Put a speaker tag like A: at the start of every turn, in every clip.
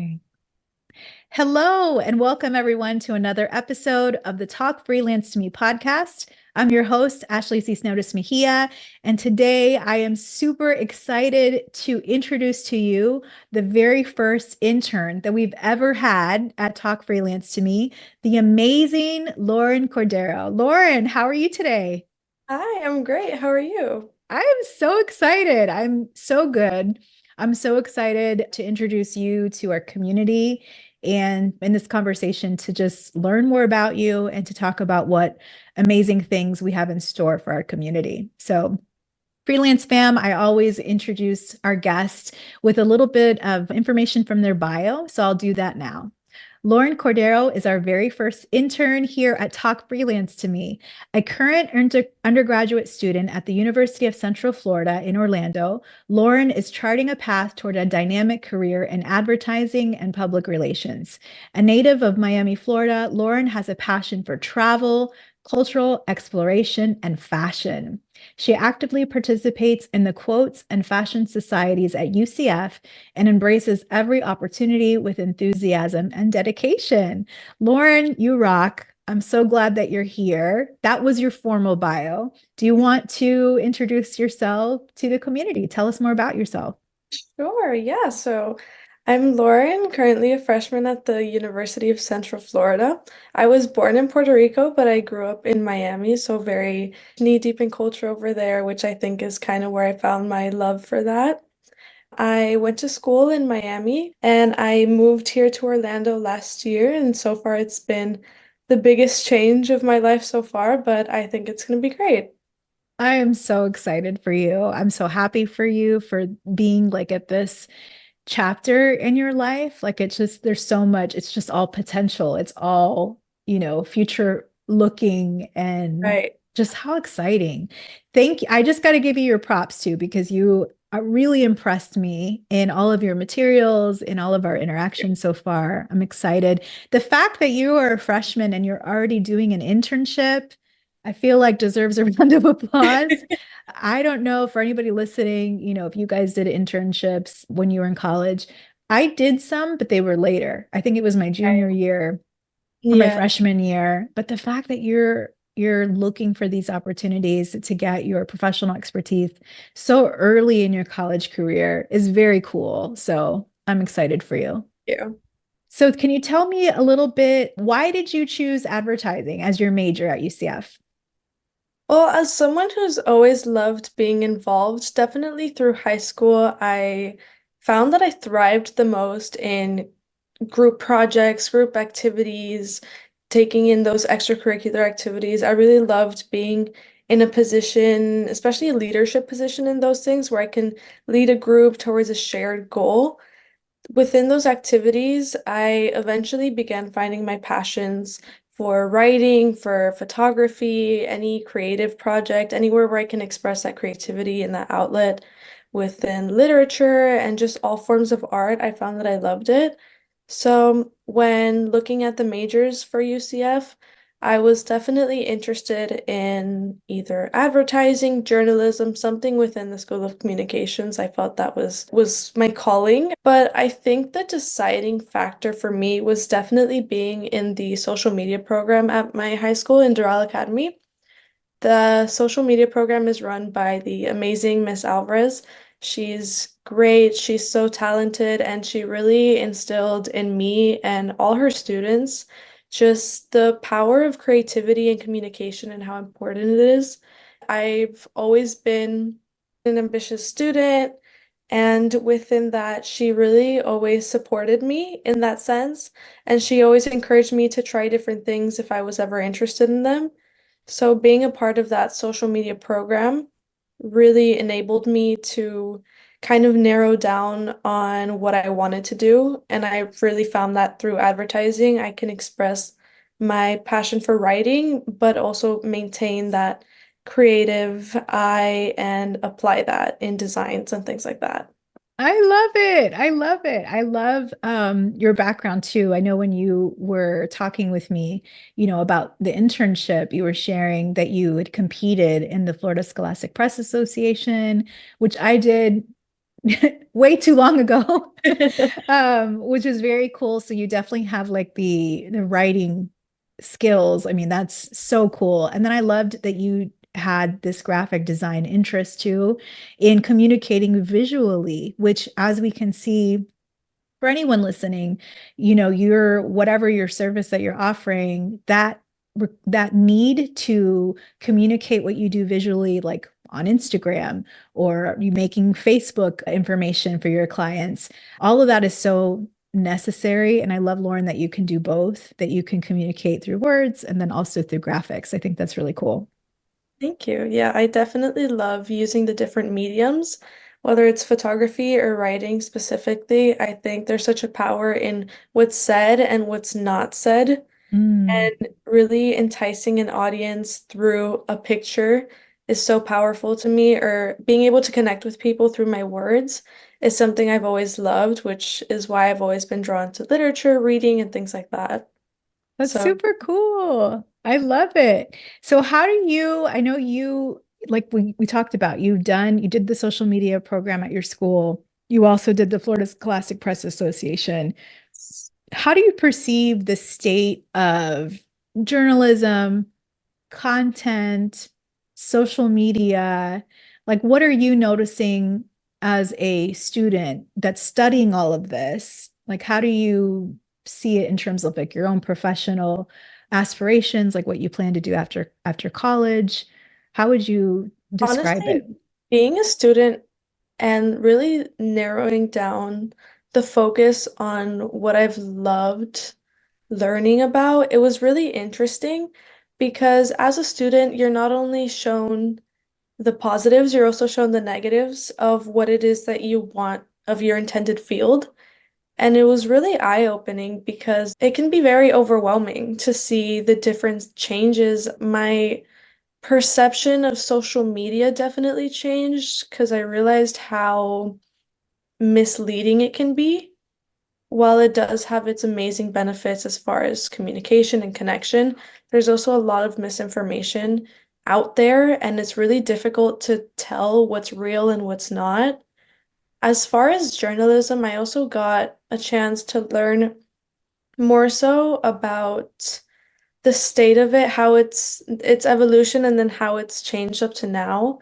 A: Okay. Hello, and welcome everyone to another episode of the Talk Freelance to Me podcast. I'm your host, Ashley Cisneros Mejia, and today I am super excited to introduce to you the very first intern that we've ever had at Talk Freelance to Me, the amazing Lauren Cordero. Lauren, how are you today?
B: Hi, I'm great. How are you?
A: I am so excited. I'm so good. I'm so excited to introduce you to our community and in this conversation to just learn more about you and to talk about what amazing things we have in store for our community. So, Freelance Fam, I always introduce our guest with a little bit of information from their bio. So, I'll do that now. Lauren Cordero is our very first intern here at Talk Freelance to Me, a current undergraduate student at the University of Central Florida in Orlando. Lauren is charting a path toward a dynamic career in advertising and public relations. A native of Miami, Florida, Lauren has a passion for travel, cultural exploration, and fashion. She actively participates in the quotes and fashion societies at UCF and embraces every opportunity with enthusiasm and dedication. Lauren, you rock. I'm so glad that you're here. That was your formal bio. Do you want to introduce yourself to the community? Tell us more about yourself.
B: Sure, yeah. So I'm Lauren, currently a freshman at the University of Central Florida. I was born in Puerto Rico, but I grew up in Miami, so very knee-deep in culture over there, which I think is kind of where I found my love for that. I went to school in Miami and I moved here to Orlando last year, and so far it's been the biggest change of my life so far, but I think it's going to be great.
A: I am so excited for you. I'm so happy for you for being like at this chapter in your life. Like it's just, there's so much, it's just all potential. It's all, future looking and
B: Right.
A: just how exciting. Thank you. I just got to give you your props too, because you really impressed me in all of your materials, in all of our interactions so far. I'm excited. The fact that you are a freshman and you're already doing an internship, I feel like deserves a round of applause. I don't know for anybody listening, if you guys did internships when you were in college. I did some, but they were later. I think it was my
B: Right.
A: junior year or my
B: Yeah.
A: freshman year. But the fact that you're looking for these opportunities to get your professional expertise so early in your college career is very cool. So I'm excited for you.
B: Yeah.
A: So can you tell me a little bit, why did you choose advertising as your major at UCF?
B: Well, as someone who's always loved being involved, definitely through high school, I found that I thrived the most in group projects, group activities, taking in those extracurricular activities. I really loved being in a position, especially a leadership position in those things where I can lead a group towards a shared goal. Within those activities, I eventually began finding my passions for writing, for photography, any creative project, anywhere where I can express that creativity and that outlet within literature and just all forms of art. I found that I loved it. So when looking at the majors for UCF, I was definitely interested in either advertising, journalism, something within the School of Communications. I felt that was my calling. But I think the deciding factor for me was definitely being in the social media program at my high school in Doral Academy. The social media program is run by the amazing Miss Alvarez. She's great, she's so talented, and she really instilled in me and all her students just the power of creativity and communication and how important it is. I've always been an ambitious student, and within that, she really always supported me in that sense, and she always encouraged me to try different things if I was ever interested in them. So being a part of that social media program really enabled me to kind of narrow down on what I wanted to do. And I really found that through advertising, I can express my passion for writing, but also maintain that creative eye and apply that in designs and things like that.
A: I love it. I love it. I love your background too. I know when you were talking with me, about the internship, you were sharing that you had competed in the Florida Scholastic Press Association, which I did way too long ago, which is very cool. So you definitely have like the writing skills. I mean, that's so cool. And then I loved that you had this graphic design interest too in communicating visually, which as we can see for anyone listening, your whatever your service that you're offering, that need to communicate what you do visually, like on Instagram or you making Facebook information for your clients, all of that is so necessary. And I love, Lauren, that you can do both, that you can communicate through words and then also through graphics. I think that's really cool.
B: Thank you. Yeah, I definitely love using the different mediums, whether it's photography or writing specifically. I think there's such a power in what's said and what's not said.
A: Mm.
B: And really enticing an audience through a picture is so powerful to me, or being able to connect with people through my words is something I've always loved, which is why I've always been drawn to literature, reading, and things like that.
A: That's
B: So,
A: super cool. I love it. So how do you, I know you, like we talked about, you did the social media program at your school. You also did the Florida Scholastic Press Association. How do you perceive the state of journalism, content, social media? Like, what are you noticing as a student that's studying all of this? Like, how do you see it in terms of like your own professional aspirations, like what you plan to do after college? How would you describe
B: honestly,
A: it?
B: being a student and really narrowing down the focus on what I've loved learning about, it was really interesting because as a student, you're not only shown the positives, you're also shown the negatives of what it is that you want of your intended field. And it was really eye-opening because it can be very overwhelming to see the different changes. My perception of social media definitely changed because I realized how misleading it can be. While it does have its amazing benefits as far as communication and connection, there's also a lot of misinformation out there, and it's really difficult to tell what's real and what's not. As far as journalism, I also got a chance to learn more so about the state of it, how its evolution, and then how it's changed up to now.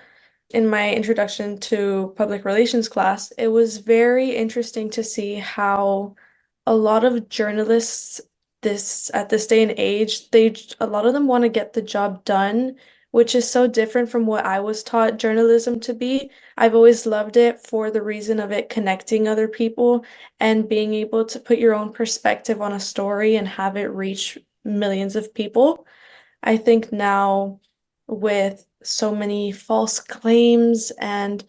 B: In my introduction to public relations class, it was very interesting to see how a lot of journalists this at this day and age, a lot of them want to get the job done, which is so different from what I was taught journalism to be. I've always loved it for the reason of it connecting other people and being able to put your own perspective on a story and have it reach millions of people. I think now with so many false claims and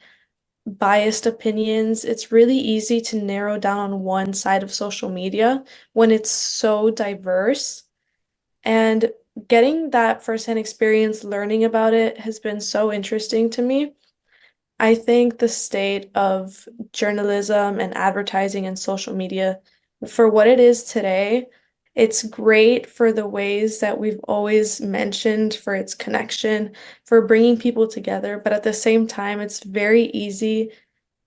B: biased opinions, it's really easy to narrow down on one side of social media when it's so diverse. And getting that firsthand experience learning about it has been so interesting to me. I think the state of journalism and advertising and social media for what it is today, it's great for the ways that we've always mentioned for its connection, for bringing people together. But at the same time, it's very easy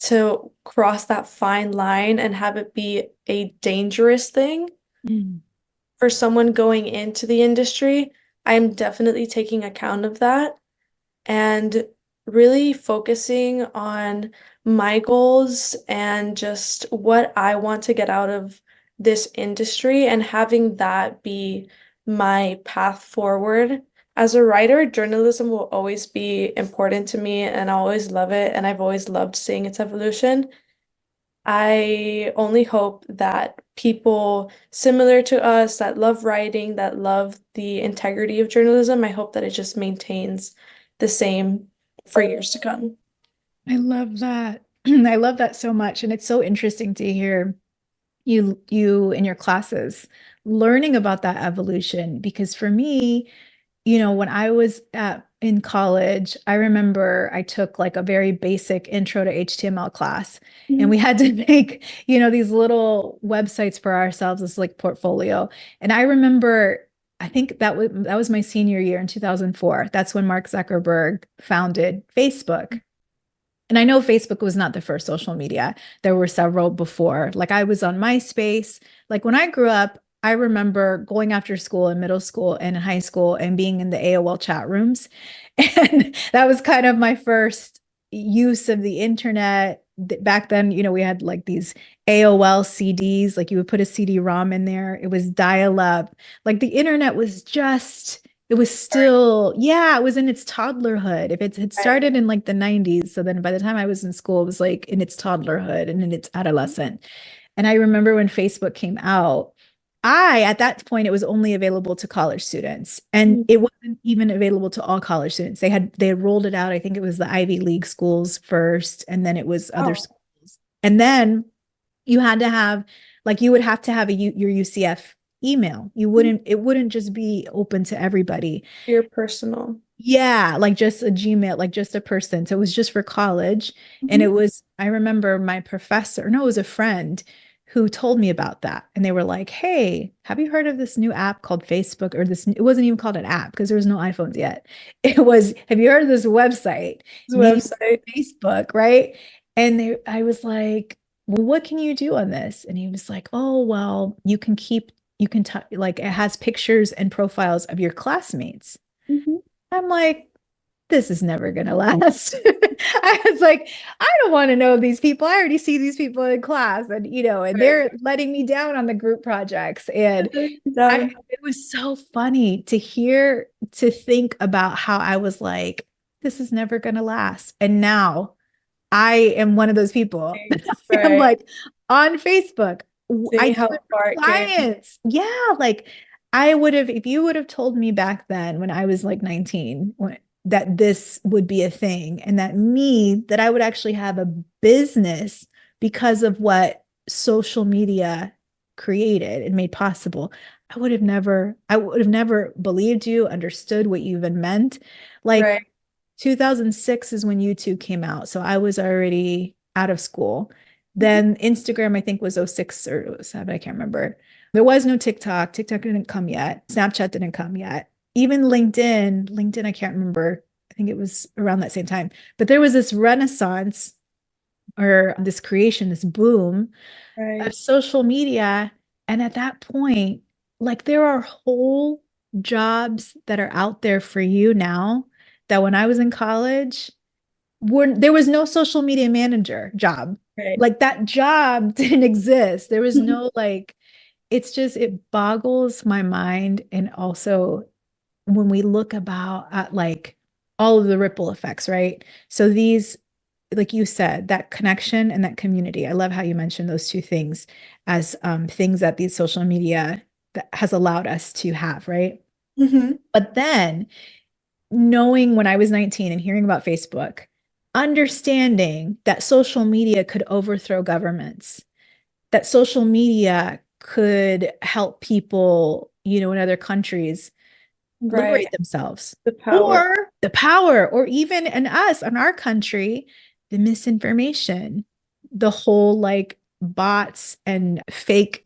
B: to cross that fine line and have it be a dangerous thing
A: Mm.
B: for someone going into the industry. I'm definitely taking account of that and really focusing on my goals and just what I want to get out of this industry and having that be my path forward. As a writer, journalism will always be important to me and I always love it, and I've always loved seeing its evolution. I only hope that people similar to us that love writing, that love the integrity of journalism, I hope that it just maintains the same for years to come.
A: I love that. I love that so much. And it's so interesting to hear you in your classes learning about that evolution because for me, when I was in college, I remember I took like a very basic intro to HTML class, and we
B: Mhm.
A: had to make, these little websites for ourselves as like portfolio. And I remember, I think that was my senior year in 2004. That's when Mark Zuckerberg founded Facebook. And I know Facebook was not the first social media. There were several before. Like I was on MySpace. Like when I grew up, I remember going after school in middle school and high school and being in the AOL chat rooms. And that was kind of my first use of the internet. Back then, we had like these AOL CDs, like you would put a CD-ROM in there. It was dial-up. Like the internet was just, it was still, yeah, it was in its toddlerhood. If it had started in like the 90s, so then by the time I was in school, it was like in its toddlerhood and in its adolescent. And I remember when Facebook came out, at that point, it was only available to college students, and it wasn't even available to all college students. They had rolled it out. I think it was the Ivy League schools first, and then it was other schools. And then you had to have, like, you would have to have your UCF email. It wouldn't just be open to everybody.
B: Your personal.
A: Yeah, like just a Gmail, like just a person. So it was just for college. And it was, I remember my professor, no, it was a friend who told me about that. And they were like, hey, have you heard of this new app called Facebook? Or this, it wasn't even called an app because there was no iPhones yet. It was, have you heard of this website? Facebook, right? And I was like, well, what can you do on this? And he was like, oh, well, like it has pictures and profiles of your classmates. I'm like, this is never going to last. I was like, I don't want to know these people. I already see these people in class and, and they're letting me down on the group projects. And it was so funny to think about how I was like, this is never going to last. And now I am one of those people. I'm like on Facebook. I have clients. Yeah. Like if you would have told me back then when I was like 19, that this would be a thing and that I would actually have a business because of what social media created and made possible, I would have never believed you, understood what you even meant. Like 2006 is when YouTube came out. So I was already out of school. Then Instagram, I think, was 06 or 07. I can't remember. There was no TikTok. TikTok didn't come yet. Snapchat didn't come yet. Even LinkedIn, I can't remember. I think it was around that same time. But there was this renaissance or this creation, this boom of social media. And at that point, like there are whole jobs that are out there for you now that when I was in college, there was no social media manager job. Like that job didn't exist. There was no like, it boggles my mind. And also when we look at like all of the ripple effects, right? So these, like you said, that connection and that community. I love how you mentioned those two things as things that these social media that has allowed us to have, right? But then knowing when I was 19 and hearing about Facebook, understanding that social media could overthrow governments, that social media could help people, in other countries liberate themselves. The power, or even in us, in our country, the misinformation, the whole like bots and fake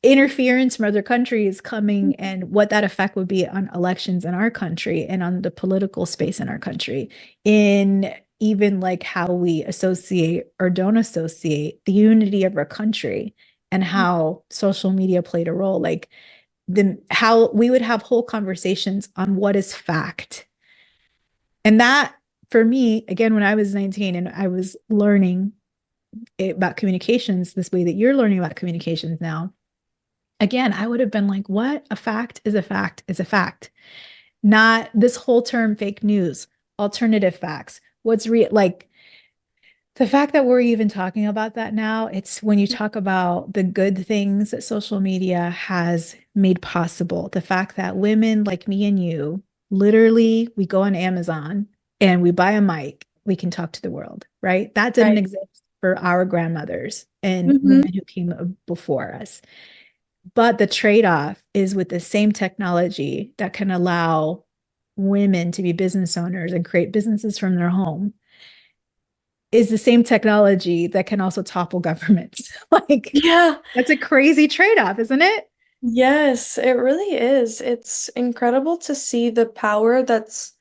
A: interference from other countries coming and what that effect would be on elections in our country and on the political space in our country, in even like how we associate or don't associate the unity of our country, and how social media played a role. Like how we would have whole conversations on what is fact. And that, for me, again, when I was 19 and I was learning about communications this way that you're learning about communications now, again, I would have been like, what? A fact is a fact is a fact. Not this whole term fake news, alternative facts. What's real? Like the fact that we're even talking about that now, it's when you talk about the good things that social media has made possible. The fact that women like me and you, literally, we go on Amazon and we buy a mic, we can talk to the world, right? That didn't exist for our grandmothers and women who came before us. But the trade-off is with the same technology that can allow women to be business owners and create businesses from their home is the same technology that can also topple governments. Like, yeah, that's a crazy trade-off, isn't it?
B: Yes, it really is. It's incredible to see the power that's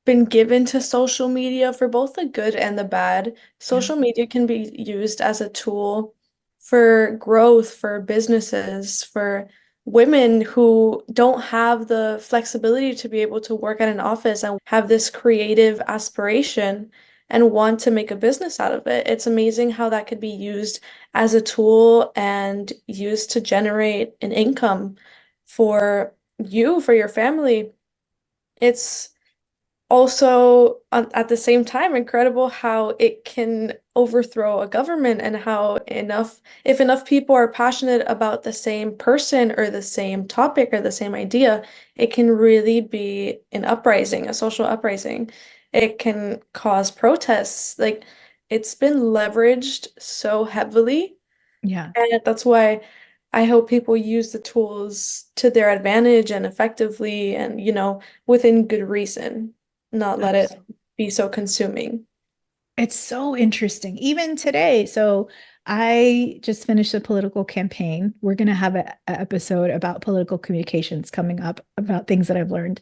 B: been given to social media for both the good and the bad.
A: Yeah.
B: Social media can be used as a tool for growth, for businesses, for women who don't have the flexibility to be able to work at an office and have this creative aspiration and want to make a business out of it. It's amazing how that could be used as a tool and used to generate an income for you, for your family. It's also at the same time incredible how it can overthrow a government and how if enough people are passionate about the same person or the same topic or the same idea, it can really be an uprising, a social uprising. It can cause protests. Like it's been leveraged so heavily,
A: Yeah.
B: and that's why I hope people use the tools to their advantage and effectively and, within good reason, not let it be so consuming.
A: It's so interesting. Even today, so I just finished a political campaign. We're going to have an episode about political communications coming up about things that I've learned.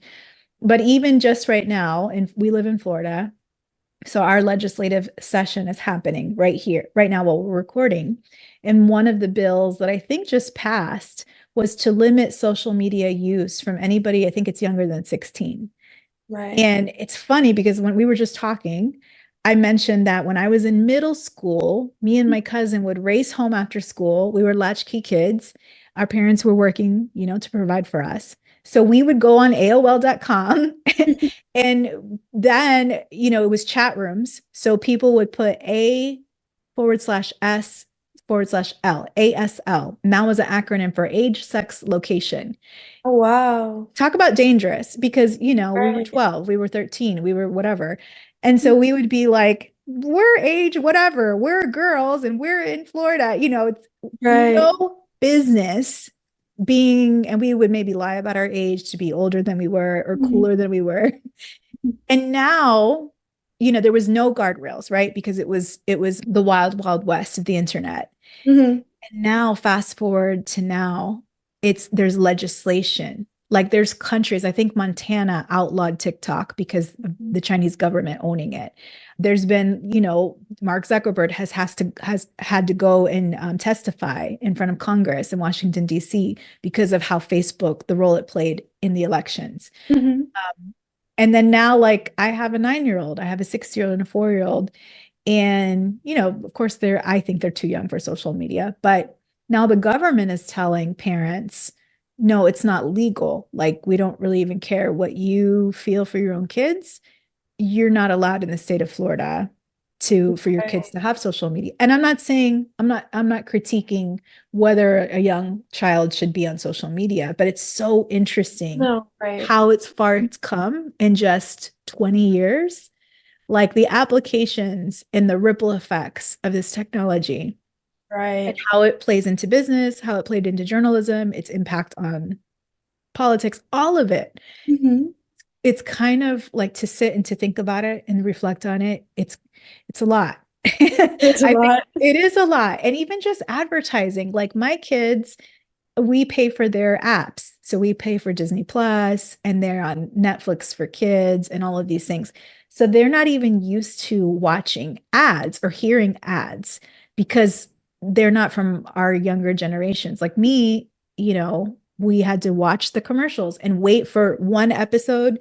A: But even just right now, and we live in Florida, so our legislative session is happening right here, right now while we're recording. And one of the bills that I think just passed was to limit social media use from anybody, I think it's younger than 16.
B: Right.
A: And it's funny because when we were just talking, I mentioned that when I was in middle school, me and my cousin would race home after school. We were latchkey kids. Our parents were working, to provide for us. So we would go on AOL.com and then, it was chat rooms. So people would put A/S/S/L, ASL. And that was an acronym for age, sex, location.
B: Oh, wow.
A: Talk about dangerous because, we were
B: Right.
A: 12, we were 13, we were whatever. And so we would be like, we're age, whatever, we're girls and we're in Florida, it's
B: Right.
A: no business being, and we would maybe lie about our age to be older than we were or
B: Mhm.
A: cooler than we were. And now, there was no guardrails, right? Because it was the wild, wild west of the internet.
B: Mhm.
A: And now, fast forward to now, there's legislation. Like there's countries, I think Montana outlawed TikTok because of the Chinese government owning it. There's been, Mark Zuckerberg has had to go and testify in front of Congress in Washington, D.C. because of how Facebook, the role it played in the elections.
B: Mhm.
A: And then now, like I have a 9-year-old, I have a 6-year-old and a 4-year-old. And, of course, I think they're too young for social media, but now the government is telling parents, no, it's not legal. Like, we don't really even care what you feel for your own kids. You're not allowed in the state of Florida for your kids
B: Right.
A: to have social media. And I'm not critiquing whether a young child should be on social media, but it's so interesting
B: No, right.
A: how it's come in just 20 years, like the applications and the ripple effects of this technology and
B: Right.
A: how it plays into business, how it played into journalism, its impact on politics, all of it.
B: Mhm.
A: It's kind of like to sit and to think about it and reflect on it. It's a lot. I
B: It's a
A: think
B: lot.
A: it is a lot. And even just advertising, like my kids, we pay for their apps. So we pay for Disney Plus and they're on Netflix for kids and all of these things. So they're not even used to watching ads or hearing ads because they're not from our younger generations. Like me, we had to watch the commercials and wait for one episode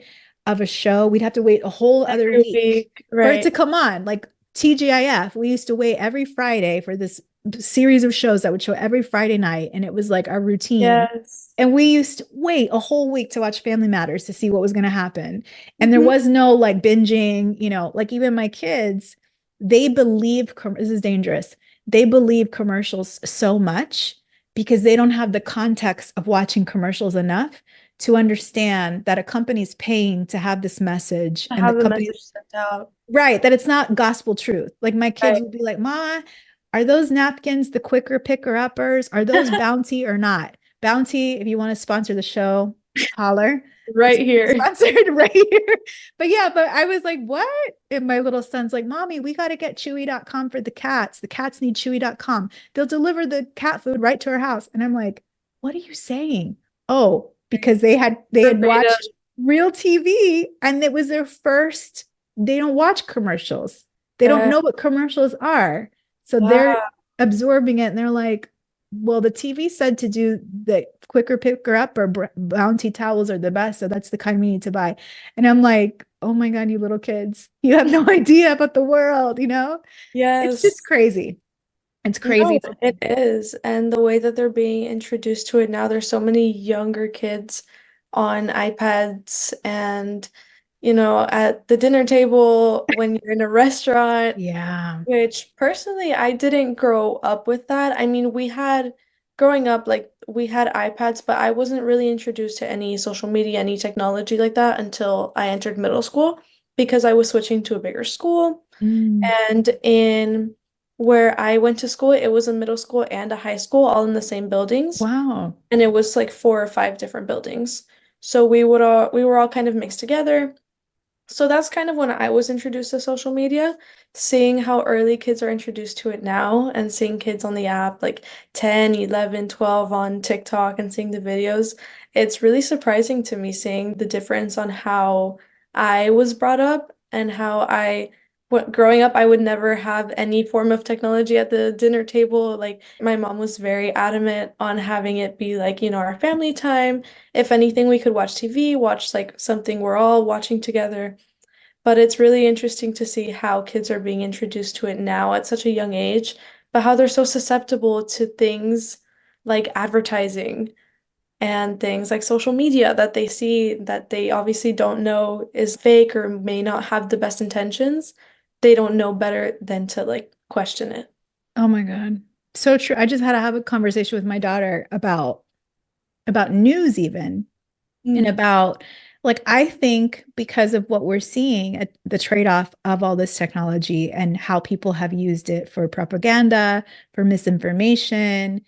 A: of a show. We'd have to wait a whole other
B: Every
A: week
B: week.
A: for it to
B: Right.
A: come on. Like TGIF, we used to wait every Friday for this series of shows that would show every Friday night, and it was like our routine.
B: Yes.
A: And we used to wait a whole week to watch Family Matters to see what was going to happen. And there
B: Mhm.
A: was no like binging, like even my kids, they believe this is dangerous. They believe commercials so much because they don't have the context of watching commercials enough to understand that a company's paying to have this message
B: To
A: and the
B: have the
A: company.
B: message sent out.
A: Right, that it's not gospel truth. Like my kids
B: Right.
A: would be like, Ma, are those napkins the quicker picker uppers? Are those Bounty or not? Bounty, if you want to sponsor the show, holler. It's
B: Right here.
A: sponsored right here. But yeah, but I was like, what? And my little son's like, Mommy, we got to get chewy.com for the cats. The cats need chewy.com. They'll deliver the cat food right to our house. And I'm like, what are you saying? Oh, because they had
B: Verbatim.
A: watched real TV, and it was their first, they don't watch commercials. They don't
B: Right.
A: know what commercials are. So they're
B: Wow.
A: absorbing it and they're like, well, the TV said to do the quicker picker up or bounty towels are the best. So that's the kind we need to buy. And I'm like, oh my God, you little kids, you have no idea about the world, you know? It's just
B: Yes.
A: crazy. It's
B: No,
A: crazy.
B: it is. And the way that they're being introduced to it now, there's so many younger kids on iPads and, at the dinner table when you're in a restaurant.
A: Yeah.
B: Which personally, I didn't grow up with that. I mean, growing up, like, we had iPads, but I wasn't really introduced to any social media, any technology like that until I entered middle school because I was switching to a bigger school.
A: Mm.
B: And in where I went to school, it was a middle school and a high school all in the same buildings.
A: Wow.
B: And it was like 4 or 5 different buildings. So we were all kind of mixed together. So that's kind of when I was introduced to social media, seeing how early kids are introduced to it now and seeing kids on the app like 10, 11, 12 on TikTok and seeing the videos. It's really surprising to me seeing the difference on how I was brought up and how growing up, I would never have any form of technology at the dinner table. Like my mom was very adamant on having it be like, our family time. If anything, we could watch TV, watch like something we're all watching together. But it's really interesting to see how kids are being introduced to it now at such a young age, but how they're so susceptible to things like advertising and things like social media that they see that they obviously don't know is fake or may not have the best intentions. They don't know better than to like question it.
A: Oh my God. So true. I just had to have a conversation with my daughter about news even and
B: Mm.
A: about like I think because of what we're seeing at the trade-off of all this technology and how people have used it for propaganda, for misinformation,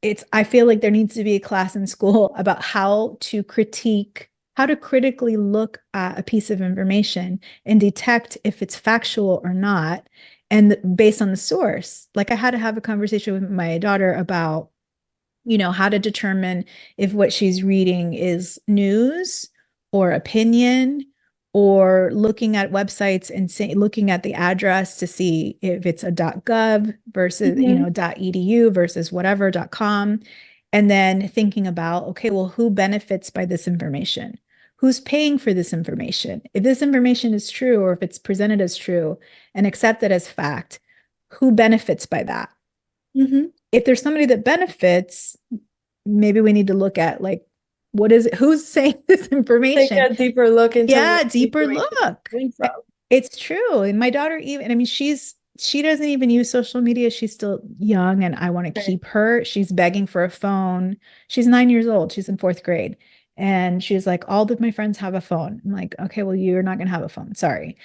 A: it's I feel like there needs to be a class in school about how to critically look at a piece of information and detect if it's factual or not and based on the source. Like I had to have a conversation with my daughter about how to determine if what she's reading is news or opinion or looking at websites and looking at the address to see if it's a .gov versus,
B: Hmm.
A: .edu versus whatever .com. And then thinking about, okay, well, who benefits by this information? Who's paying for this information? If this information is true or if it's presented as true and accepted as fact, who benefits by that?
B: Hmm.
A: If there's somebody that benefits, maybe we need to look at like, what is it? Who's saying this
B: Take
A: information?
B: a deeper look into where
A: Yeah,
B: the
A: deeper
B: information is
A: look.
B: coming from.
A: It's true. And my daughter even, I mean, she doesn't even use social media. She's still young and I want to
B: Right.
A: keep her. She's begging for a phone. She's 9 years old. She's in fourth grade. And she's like, all of my friends have a phone. I'm like, okay, well, you're not gonna have a phone. Sorry.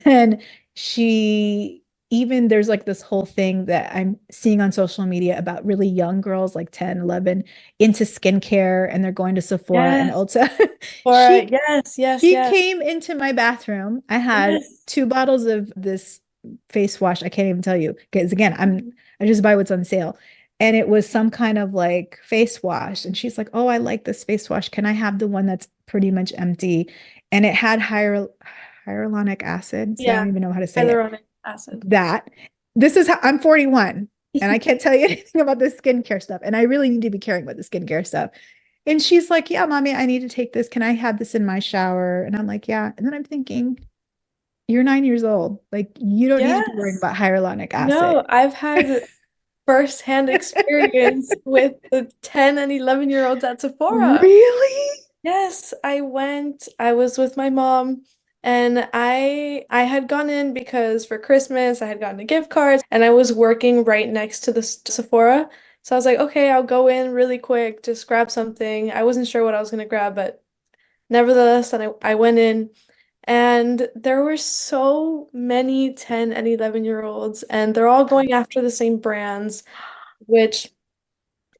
A: And she even there's like this whole thing that I'm seeing on social media about really young girls like 10, 11 into skincare and they're going to Sephora and
B: Yes.
A: Ulta.
B: Or
A: She
B: yes, yes,
A: she
B: yes,
A: came into my bathroom. I had
B: yes.
A: 2 bottles of this face wash. I can't even tell you because again,
B: Mhm.
A: I just buy what's on sale. And it was some kind of like face wash. And she's like, "Oh, I like this face wash. Can I have the one that's pretty much empty?" And it had hyaluronic acid. See, I don't
B: Yeah,
A: even know how to say it.
B: hyaluronic acid.
A: That this is how I'm 41 and I can't tell you anything about this skincare stuff. And I really need to be caring about the skincare stuff. And she's like, yeah, mommy, I need to take this. Can I have this in my shower? And I'm like, yeah. And then I'm thinking, you're 9 years old. Like, you don't need to be worrying
B: Yes.
A: about hyaluronic acid.
B: No, I've had firsthand experience with the 10 and 11-year-olds at Sephora.
A: Really?
B: Yes, I was with my mom and I had gone in because for Christmas I had gotten a gift card and I was working right next to the Sephora. So I was like, okay, I'll go in really quick, just grab something. I wasn't sure what I was gonna grab, but nevertheless, then I went in and there were so many 10 and 11-year-olds and they're all going after the same brands, which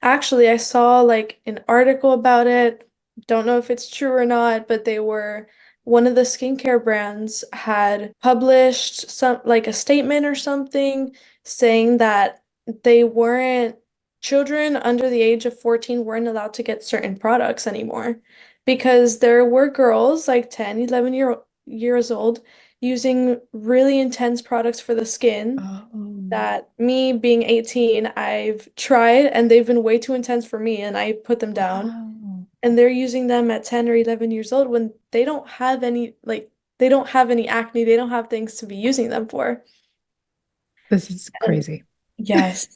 B: actually, I saw like an article about it. Don't know if it's true or not, but one of the skincare brands had published some like a statement or something saying that they weren't children under the age of 14 weren't allowed to get certain products anymore because there were girls like 10, 11 years old using really intense products for the skin
A: Oh,
B: that me being 18, I've tried and they've been way too intense for me and I put them down.
A: wow.
B: And they're using them at 10 or 11 years old when they don't have any they don't have any acne, they don't have things to be using them for.
A: This is
B: And
A: crazy.
B: yes,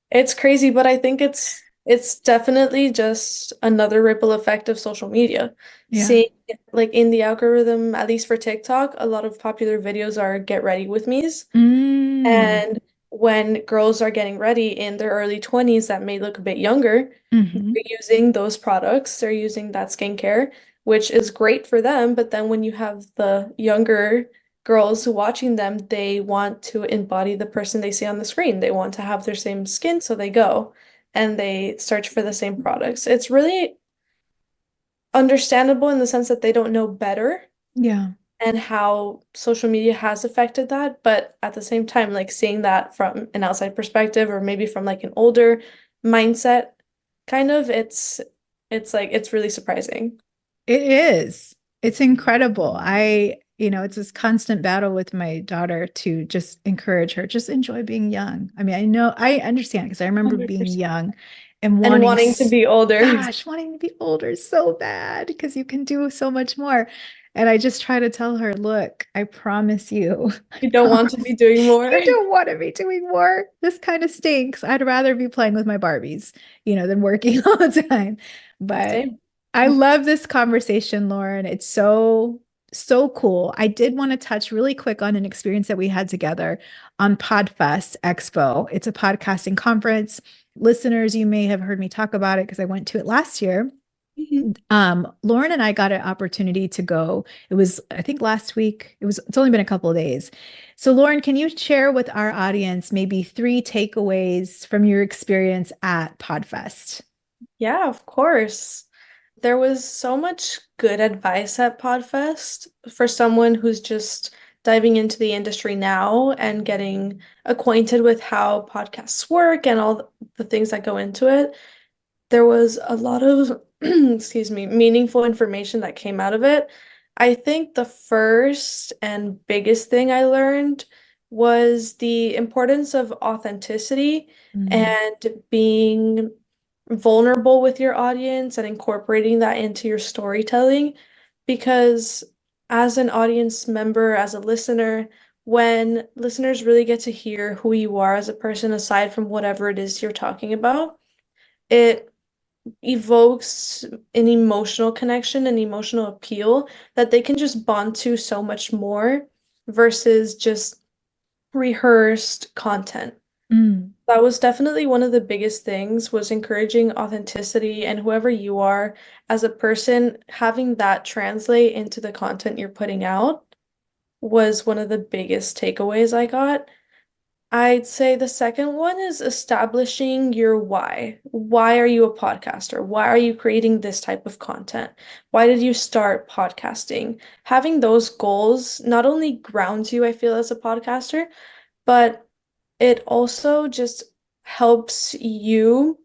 B: it's crazy, but I think it's definitely just another ripple effect of social media.
A: Yeah.
B: Seeing like in the algorithm, at least for TikTok, a lot of popular videos are get ready with me's.
A: Mm.
B: And when girls are getting ready in their early 20s that may look a bit younger,
A: Hmm.
B: they're using those products, they're using that skincare, which is great for them. But then when you have the younger girls watching them, they want to embody the person they see on the screen. They want to have their same skin, so they go and they search for the same products. It's really understandable in the sense that they don't know better
A: Yeah.
B: and how social media has affected that. But at the same time, like seeing that from an outside perspective or maybe from like an older mindset, kind of, it's like it's really surprising.
A: It is. It's incredible. It's this constant battle with my daughter to just encourage her, just enjoy being young. I mean, I know I understand because I remember being
B: 100%.
A: young and
B: And wanting to be older.
A: gosh, wanting to be older so bad because you can do so much more. And I just try to tell her, look, I promise you, I
B: You don't want to
A: promise
B: be doing more.
A: you don't want to be doing more. This kind of stinks. I'd rather be playing with my Barbies, than working all the time. But
B: Same.
A: I love this conversation, Lauren. It's so, so cool. I did want to touch really quick on an experience that we had together on PodFest Expo. It's a podcasting conference. Listeners, you may have heard me talk about it because I went to it last year.
B: Mhm.
A: Lauren and I got an opportunity to go. It was, I think last week. It's only been a couple of days. So, Lauren, can you share with our audience maybe three takeaways from your experience at PodFest?
B: Yeah, of course. There was so much good advice at PodFest for someone who's just diving into the industry now and getting acquainted with how podcasts work and all the things that go into it. There was a lot of, excuse me, meaningful information that came out of it. I think the first and biggest thing I learned was the importance of authenticity
A: Mm,
B: and being vulnerable with your audience and incorporating that into your storytelling. Because as an audience member, as a listener, when listeners really get to hear who you are as a person, aside from whatever it is you're talking about, it evokes an emotional connection, an emotional appeal that they can just bond to so much more versus just rehearsed content.
A: mm,
B: That was definitely one of the biggest things was encouraging authenticity and whoever you are as a person, having that translate into the content you're putting out was one of the biggest takeaways I got. I'd say the second one is establishing your why. Why are you a podcaster? Why are you creating this type of content? Why did you start podcasting? Having those goals not only grounds you, I feel, as a podcaster, but it also just helps you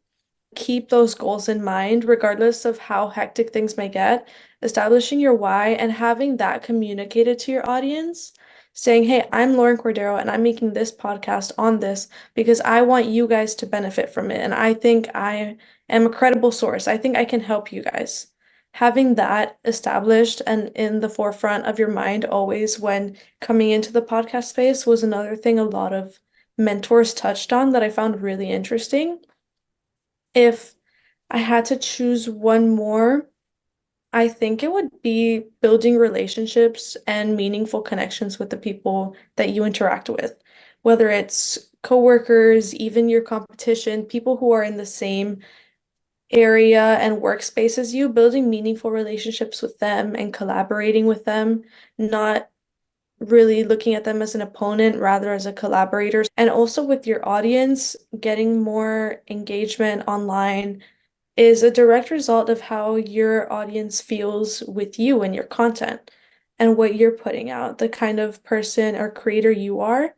B: keep those goals in mind, regardless of how hectic things may get. Establishing your why and having that communicated to your audience, saying, hey, I'm Lauren Cordero and I'm making this podcast on this because I want you guys to benefit from it. And I think I am a credible source. I think I can help you guys. Having that established and in the forefront of your mind always when coming into the podcast space was another thing a lot of mentors touched on that I found really interesting. If I had to choose one more, I think it would be building relationships and meaningful connections with the people that you interact with, whether it's coworkers, even your competition, people who are in the same area and workspace as you, building meaningful relationships with them and collaborating with them, not really looking at them as an opponent, rather as a collaborator. And also with your audience, getting more engagement online is a direct result of how your audience feels with you and your content and what you're putting out, the kind of person or creator you are.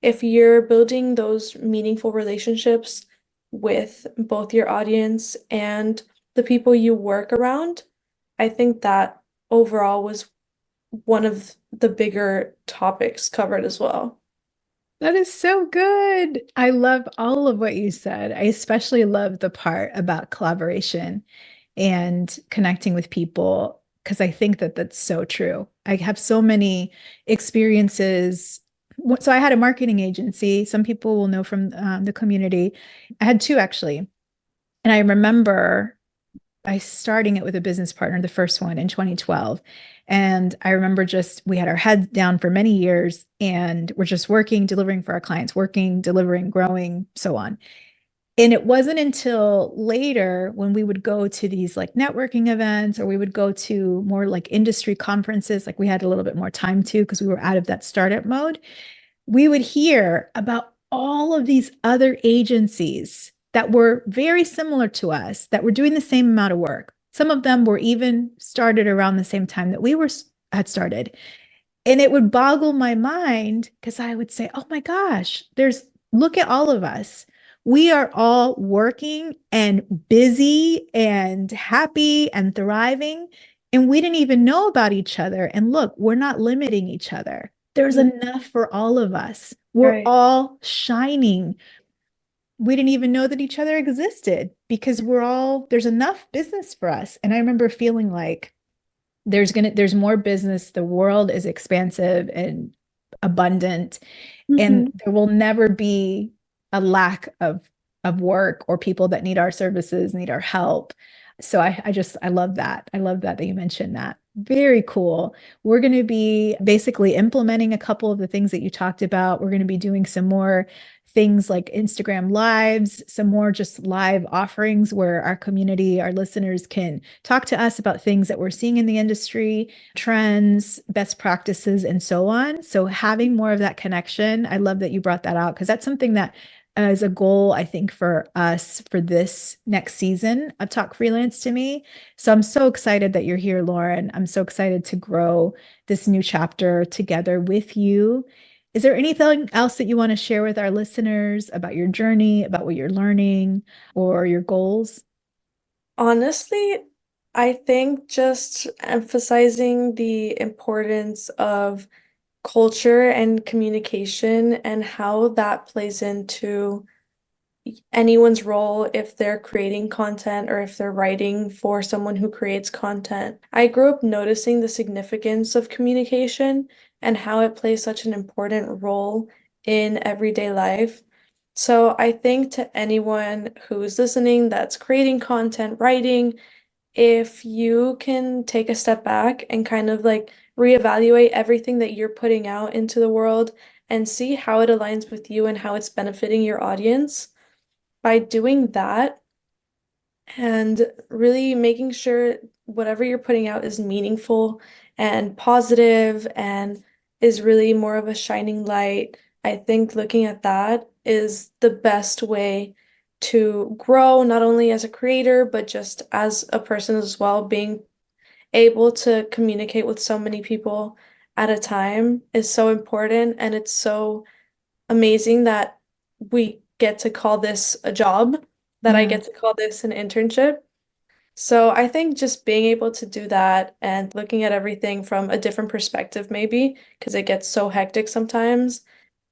B: If you're building those meaningful relationships with both your audience and the people you work around, I think that overall was one of the bigger topics covered as well.
A: That is so good. I love all of what you said. I especially love the part about collaboration and connecting with people because I think that that's so true. I have so many experiences. So I had a marketing agency. Some people will know from the community. I had two actually. And I remember I starting it with a business partner, the first one in 2012. And I remember just we had our heads down for many years and we're just working, delivering for our clients, working, delivering, growing, so on. And it wasn't until later when we would go to these like networking events or we would go to more like industry conferences, like we had a little bit more time to because we were out of that startup mode, we would hear about all of these other agencies that were very similar to us, that were doing the same amount of work. Some of them were even started around the same time that we were had started. And it would boggle my mind because I would say, oh my gosh, look at all of us. We are all working and busy and happy and thriving. And we didn't even know about each other. And look, we're not limiting each other. There's
B: Mm.
A: enough for all of us. We're
B: Right.
A: all shining. We didn't even know that each other existed because there's enough business for us. And I remember feeling like, there's more business. The world is expansive and abundant, and
B: Hmm.
A: there will never be a lack of work or people that need our services, need our help. So I love that. I love that you mentioned that. Very cool. We're going to be basically implementing a couple of the things that you talked about. We're going to be doing some more things like Instagram lives, some more just live offerings where our community, our listeners can talk to us about things that we're seeing in the industry, trends, best practices, and so on. So having more of that connection, I love that you brought that out because that's something that is a goal, I think, for us for this next season of Talk Freelance to Me. So I'm so excited that you're here, Lauren. I'm so excited to grow this new chapter together with you. Is there anything else that you want to share with our listeners about your journey, about what you're learning, or your goals?
B: Honestly, I think just emphasizing the importance of culture and communication and how that plays into anyone's role if they're creating content or if they're writing for someone who creates content. I grew up noticing the significance of communication and how it plays such an important role in everyday life. So I think to anyone who's listening that's creating content, writing, if you can take a step back and kind of like reevaluate everything that you're putting out into the world and see how it aligns with you and how it's benefiting your audience, by doing that and really making sure whatever you're putting out is meaningful and positive and is really more of a shining light, I think looking at that is the best way to grow, not only as a creator, but just as a person as well. Being able to communicate with so many people at a time is so important, and it's so amazing that we get to call this a job, that I
A: Yeah.
B: get to call this an internship. So I think just being able to do that and looking at everything from a different perspective, maybe, because it gets so hectic sometimes,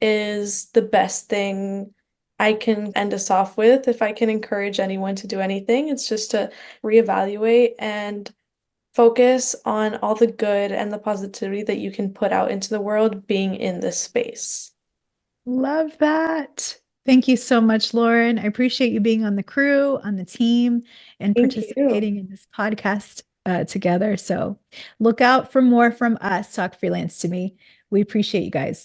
B: is the best thing I can end us off with. If I can encourage anyone to do anything, it's just to reevaluate and focus on all the good and the positivity that you can put out into the world being in this space.
A: Love that. Thank you so much, Lauren. I appreciate you being on the crew, on the team, and
B: Thank you.
A: participating in this podcast together. So look out for more from us, Talk Freelance to Me. We appreciate you guys.